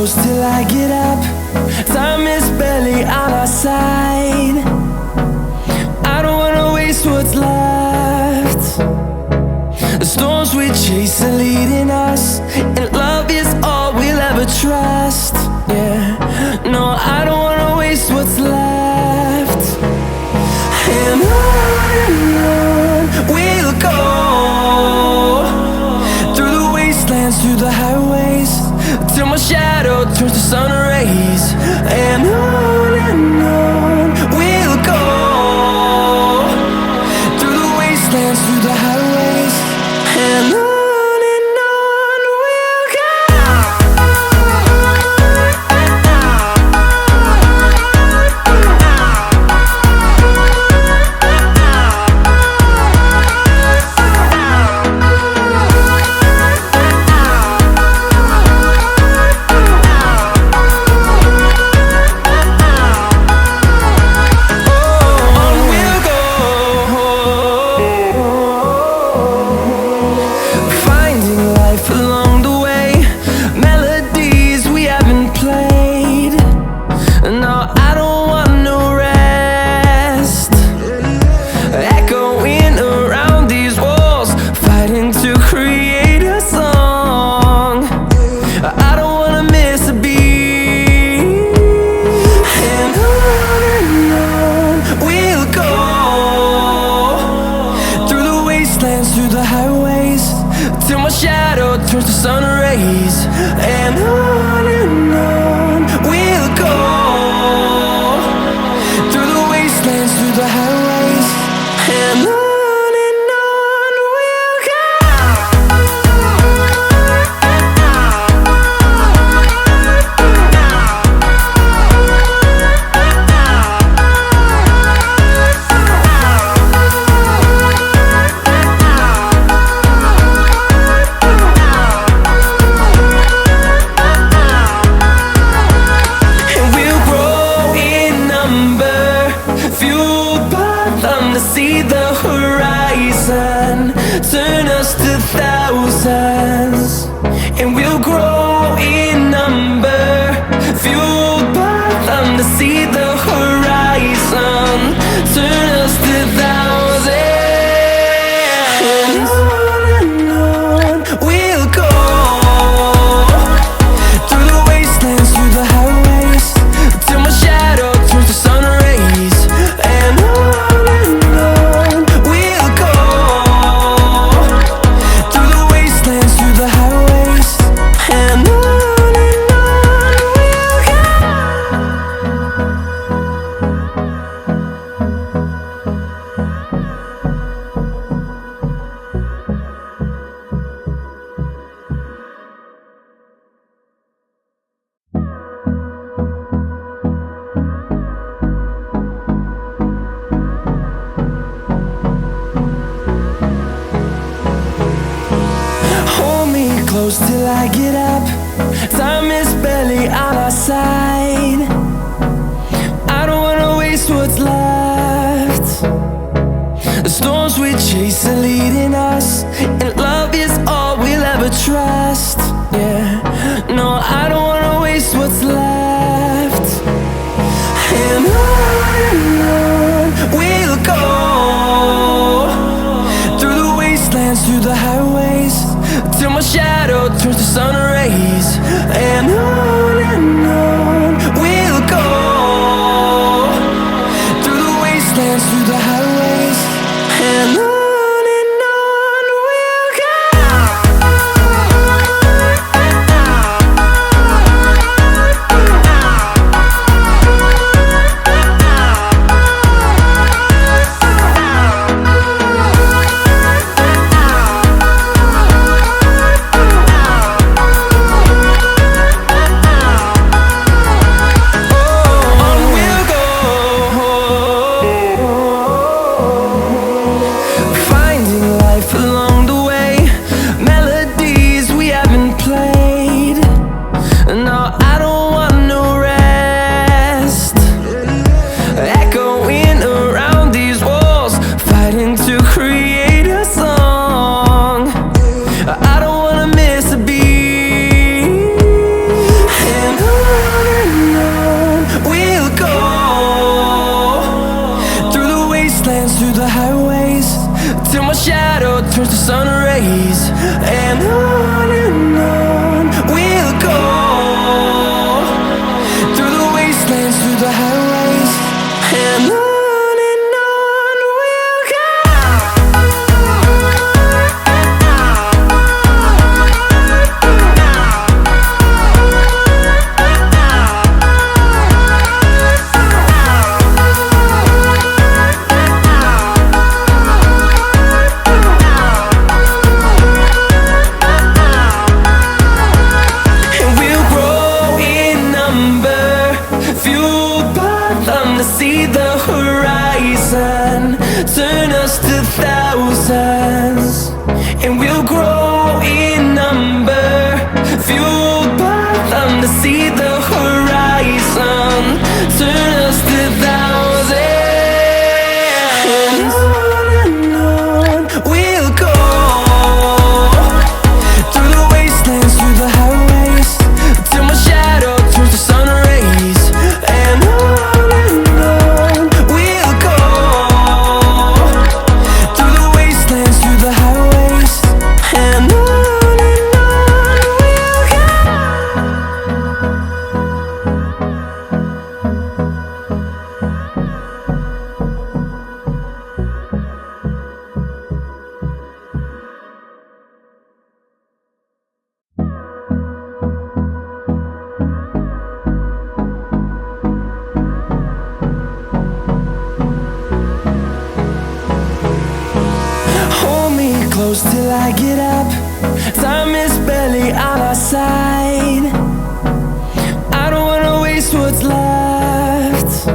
close till I get up. Time is barely on our side. I don't wanna waste what's left. The storms we chase are leading us, and love is all we'll ever trust. Yeah, no, I don't wanna waste what's left. And on we'll go, through the wastelands, through the highways, till my shadow turns to sun rays. And on we'll go, through the wastelands, through the highways, and on we'll go. Through the highways, till my shadow turns to sun rays. And on we'll go, through the wastelands, through the highways, and on we'll go. See the horizon, turn us to thousands, and we'll grow in number, fueled by them. To see the horizon, turn us to thousands, and on we'll go, through the wastelands, through the highways, till my shadow turns to sun rays. And close till I get up. Time is barely on our side. I don't wanna waste what's left. The storms we chase are leading us, and love is all we'll ever trust. Yeah, no, I don't wanna waste what's left. And on we'll go, through the wastelands, through the highways, till my shadow turns to sun rays. And on we'll go, through the wastelands, through the highways, and on we'll go. turns to sun rays, and on we'll go, through the wastelands, through the highways, and on we'll go. See the horizon, turn us to thousands, and we'll grow in number, fueled by them to see the horizon, turn us to thousands, and on we'll go, through the wastelands, through the highways, till my shadow turns to sun rays, and on close till I get up. Time is barely on our side. I don't wanna waste what's left.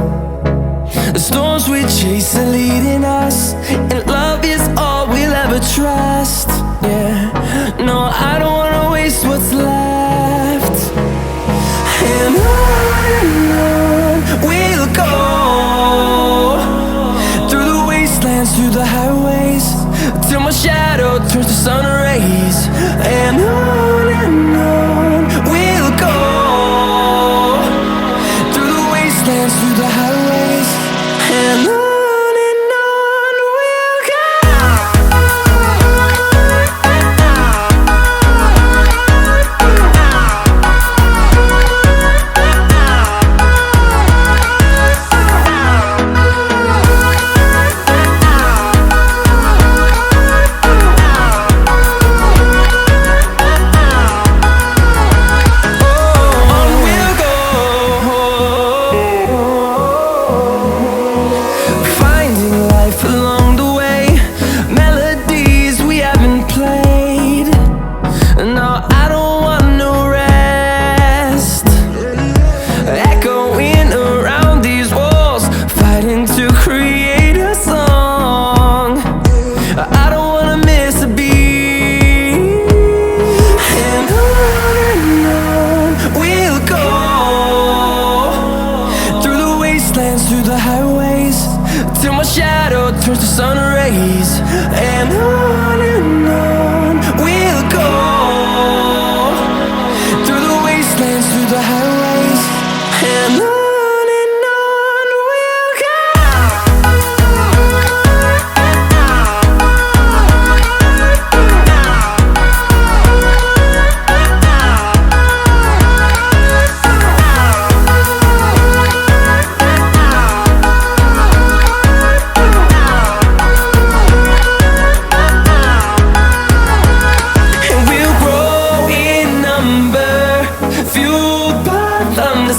The storms we chase are leading us, and love is all we'll ever trust. Yeah, no, I don't wanna waste what's left. And on we'll go, through the wastelands, through the highways, till my shadow turns to sun rays, and on we'll go, through the wastelands, through the highways, and on we'll go. Through the highways, till my shadow turns to sun rays, and on we'll go, through the wastelands, through the highways, and on we'll go.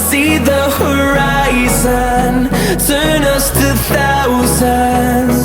See the horizon, turn us to thousands.